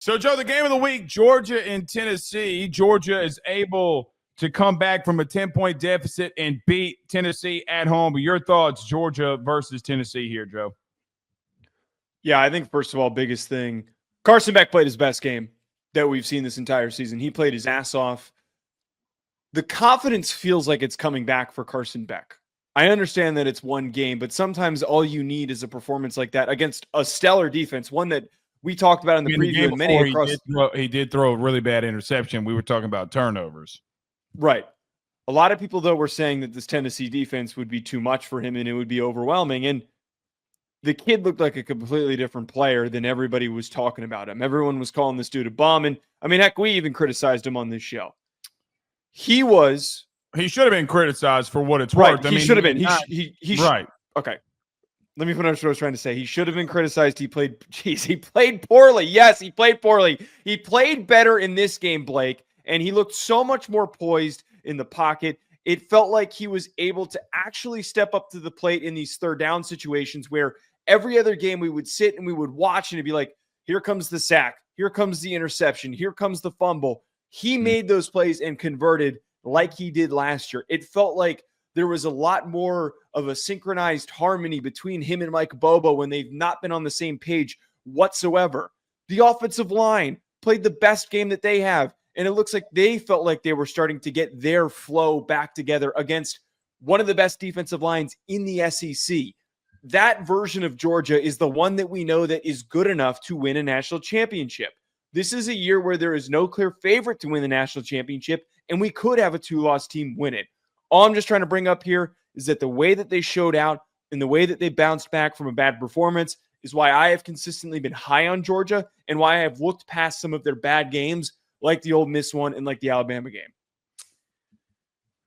So, Joe, the game of the week, Georgia and Tennessee. Georgia is able to come back from a 10-point deficit and beat Tennessee at home. But your thoughts, Georgia versus Tennessee here, Joe? Yeah, I think, first of all, biggest thing, Carson Beck played his best game that we've seen this entire season. He played his ass off. The confidence feels like it's coming back for Carson Beck. I understand that it's one game, but sometimes all you need is a performance like that against a stellar defense, one that we talked about in the preview. And many across, he did throw a really bad interception. We were talking about turnovers. Right. A lot of people, though, were saying that this Tennessee defense would be too much for him and it would be overwhelming. And the kid looked like a completely different player than everybody was talking about him. Everyone was calling this dude a bum. And I mean, heck, we even criticized him on this show. He should have been criticized for what it's right. worth. He should have been. Right. Okay. Let me finish what I was trying to say. He should have been criticized. He played poorly. Yes, he played poorly. He played better in this game, Blake, and he looked so much more poised in the pocket. It felt like he was able to actually step up to the plate in these third down situations where every other game we would sit and we would watch and it'd be like, here comes the sack. Here comes the interception. Here comes the fumble. He made those plays and converted like he did last year. It felt like there was a lot more of a synchronized harmony between him and Mike Bobo when they've not been on the same page whatsoever. The offensive line played the best game that they have, and it looks like they felt like they were starting to get their flow back together against one of the best defensive lines in the SEC. That version of Georgia is the one that we know that is good enough to win a national championship. This is a year where there is no clear favorite to win the national championship, and we could have a two-loss team win it. All I'm just trying to bring up here is that the way that they showed out and the way that they bounced back from a bad performance is why I have consistently been high on Georgia and why I have looked past some of their bad games like the Ole Miss one and like the Alabama game.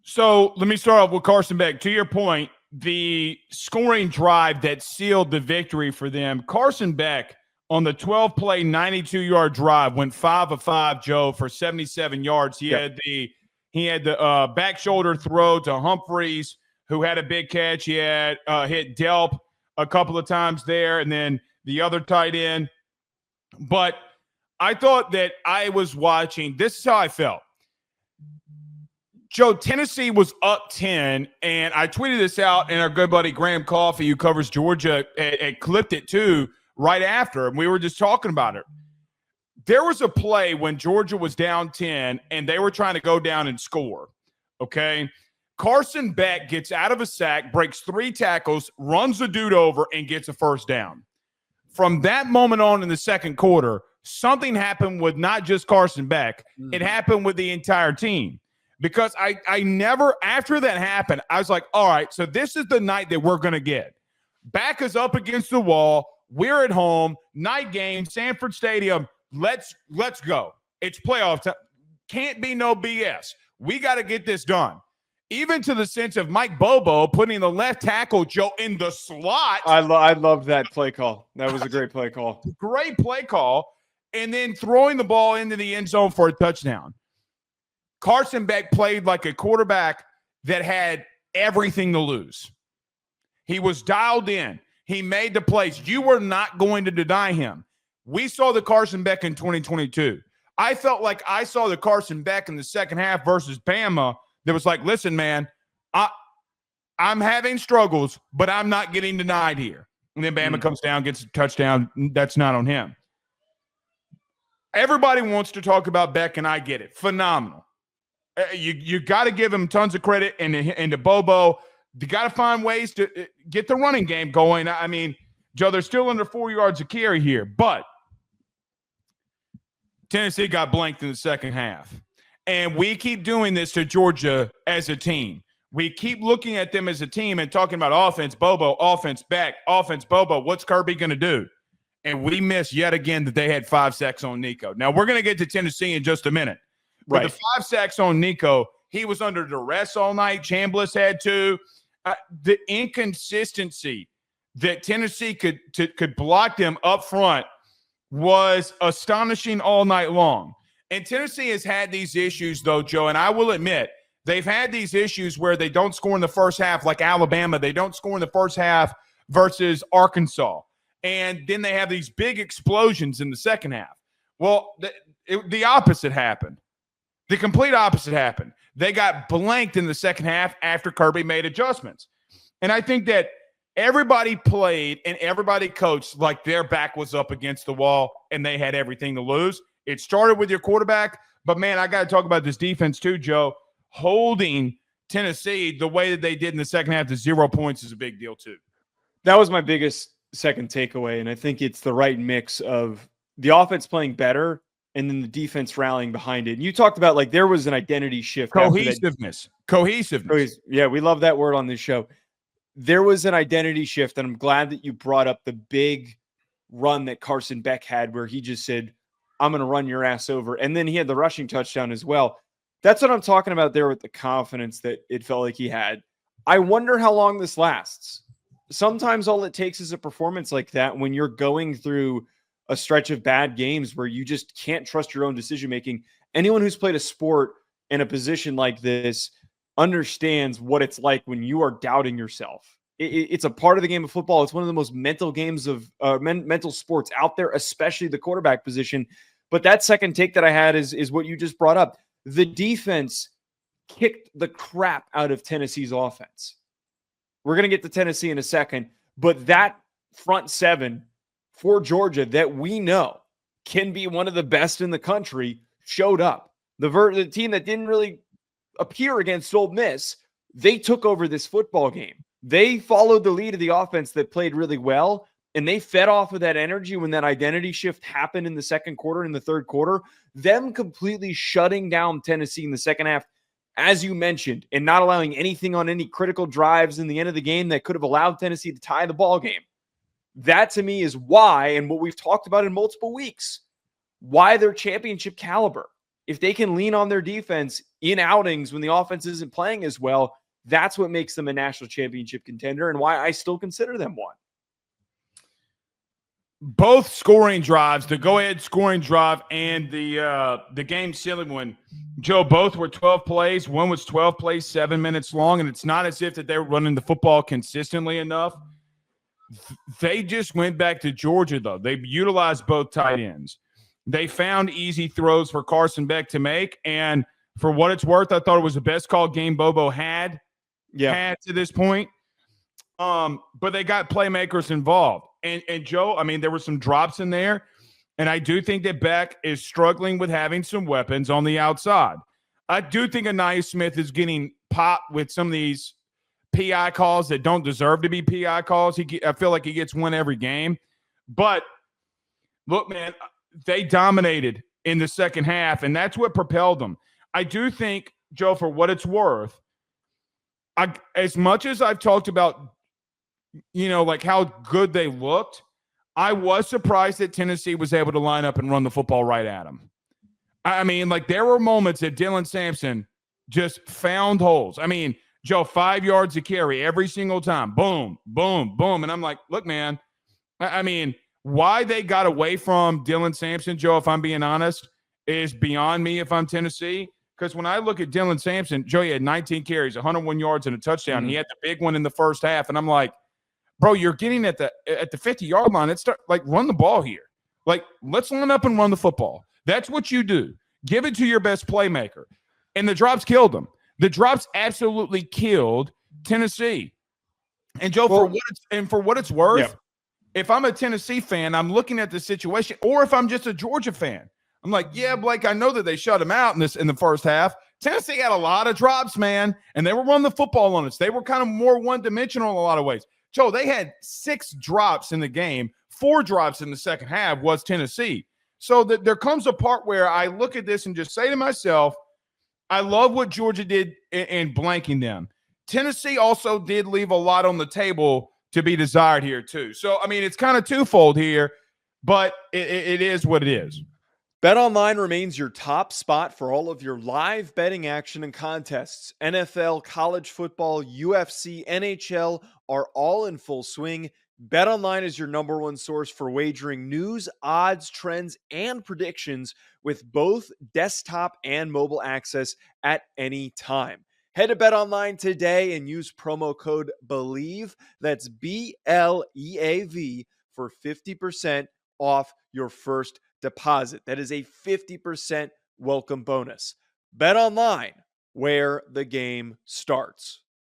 So let me start off with Carson Beck. To your point, the scoring drive that sealed the victory for them, Carson Beck on the 12-play, 92-yard drive went 5 of 5, Joe, for 77 yards. He had the back shoulder throw to Humphreys, who had a big catch. He had hit Delp a couple of times there, and then the other tight end. But I thought that I was watching. This is how I felt. Joe, Tennessee was up 10, and I tweeted this out, and our good buddy Graham Coffey, who covers Georgia, had clipped it too right after, and we were just talking about it. There was a play when Georgia was down 10 and they were trying to go down and score, okay? Carson Beck gets out of a sack, breaks 3 tackles, runs the dude over, and gets a first down. From that moment on in the second quarter, something happened with not just Carson Beck. It happened with the entire team. Because I never, after that happened, I was like, all right, so this is the night that we're going to get. Back is up against the wall. We're at home. Night game, Sanford Stadium. Let's go. It's playoff time. Can't be no BS. We got to get this done. Even to the sense of Mike Bobo putting the left tackle, Joe, in the slot. I loved that play call. That was a great play call. Great play call. And then throwing the ball into the end zone for a touchdown. Carson Beck played like a quarterback that had everything to lose. He was dialed in. He made the plays. You were not going to deny him. We saw the Carson Beck in 2022. I felt like I saw the Carson Beck in the second half versus Bama that was like, listen, man, I'm having struggles, but I'm not getting denied here. And then Bama comes down, gets a touchdown. That's not on him. Everybody wants to talk about Beck, and I get it. Phenomenal. You got to give him tons of credit, and to Bobo, you got to find ways to get the running game going. I mean, Joe, they're still under 4 yards a carry here, but Tennessee got blanked in the second half. And we keep doing this to Georgia as a team. We keep looking at them as a team and talking about offense, Bobo, offense, Beck, offense, Bobo. What's Kirby going to do? And we miss yet again that they had 5 sacks on Nico. Now, we're going to get to Tennessee in just a minute. But the 5 sacks on Nico, he was under duress all night. Chambliss had 2. The inconsistency that Tennessee could block them up front was astonishing all night long. And Tennessee has had these issues, though, Joe, and I will admit, they've had these issues where they don't score in the first half like Alabama. They don't score in the first half versus Arkansas. And then they have these big explosions in the second half. Well, the opposite happened. The complete opposite happened. They got blanked in the second half after Kirby made adjustments. And I think that everybody played and everybody coached like their back was up against the wall and they had everything to lose. It started with your quarterback, but man, I got to talk about this defense too, Joe. Holding Tennessee the way that they did in the second half to 0 points is a big deal too. That was my biggest second takeaway, and I think it's the right mix of the offense playing better and then the defense rallying behind it. And you talked about like there was an identity shift. Cohesiveness. Yeah, we love that word on this show. There was an identity shift, and I'm glad that you brought up the big run that Carson Beck had where he just said, I'm going to run your ass over. And then he had the rushing touchdown as well. That's what I'm talking about there with the confidence that it felt like he had. I wonder how long this lasts. Sometimes all it takes is a performance like that when you're going through a stretch of bad games where you just can't trust your own decision-making. Anyone who's played a sport in a position like this understands what it's like when you are doubting yourself. It's a part of the game of football. It's one of the most mental games of mental sports out there, especially the quarterback position. But that second take that I had is what you just brought up. The defense kicked the crap out of Tennessee's offense. We're going to get to Tennessee in a second, but that front seven for Georgia that we know can be one of the best in the country showed up. The team that didn't really appear against Ole Miss, they took over this football game. They followed the lead of the offense that played really well, and they fed off of that energy when that identity shift happened in the second quarter and the third quarter. Them completely shutting down Tennessee in the second half, as you mentioned, and not allowing anything on any critical drives in the end of the game that could have allowed Tennessee to tie the ball game. That to me is why, and what we've talked about in multiple weeks, why they're championship caliber. If they can lean on their defense in outings when the offense isn't playing as well, that's what makes them a national championship contender and why I still consider them one. Both scoring drives, the go-ahead scoring drive and the game-sealing one, Joe, both were 12 plays. One was 12 plays, 7 minutes long, and it's not as if that they were running the football consistently enough. They just went back to Georgia, though. They utilized both tight ends. They found easy throws for Carson Beck to make, and for what it's worth, I thought it was the best call game Bobo had to this point. But they got playmakers involved. And Joe, I mean, there were some drops in there, and I do think that Beck is struggling with having some weapons on the outside. I do think Anaya Smith is getting popped with some of these PI calls that don't deserve to be PI calls. I feel like he gets one every game. But, look, man, they dominated in the second half, and that's what propelled them. I do think, Joe, for what it's worth, as much as I've talked about, like how good they looked, I was surprised that Tennessee was able to line up and run the football right at them. I mean, like there were moments that DeLeone Sampson just found holes. I mean, Joe, 5 yards to carry every single time. Boom, boom, boom. And I'm like, look, man, I mean, why they got away from DeLeone Sampson, Joe, if I'm being honest, is beyond me if I'm Tennessee. Because when I look at DeLeone Sampson, Joe, he had 19 carries, 101 yards, and a touchdown. He had the big one in the first half. And I'm like, bro, you're getting at the 50-yard line. Let's start, run the ball here. Let's line up and run the football. That's what you do. Give it to your best playmaker. And the drops killed them. The drops absolutely killed Tennessee. And Joe, for what it's worth, if I'm a Tennessee fan, I'm looking at the situation, or if I'm just a Georgia fan, I'm like, yeah, Blake, I know that they shut him out in the first half. Tennessee had a lot of drops, man, and they were running the football on us. They were kind of more one-dimensional in a lot of ways. Joe, they had 6 drops in the game. 4 drops in the second half was Tennessee. So there comes a part where I look at this and just say to myself, I love what Georgia did in blanking them. Tennessee also did leave a lot on the table to be desired here too. So, I mean, it's kind of twofold here, but it is what it is. BetOnline remains your top spot for all of your live betting action and contests. NFL, college football, UFC, NHL are all in full swing. BetOnline is your number one source for wagering news, odds, trends, and predictions with both desktop and mobile access at any time. Head to BetOnline today and use promo code BELIEVE, that's BLEAV, for 50% off your first deposit. That is a 50% welcome bonus. BetOnline, where the game starts.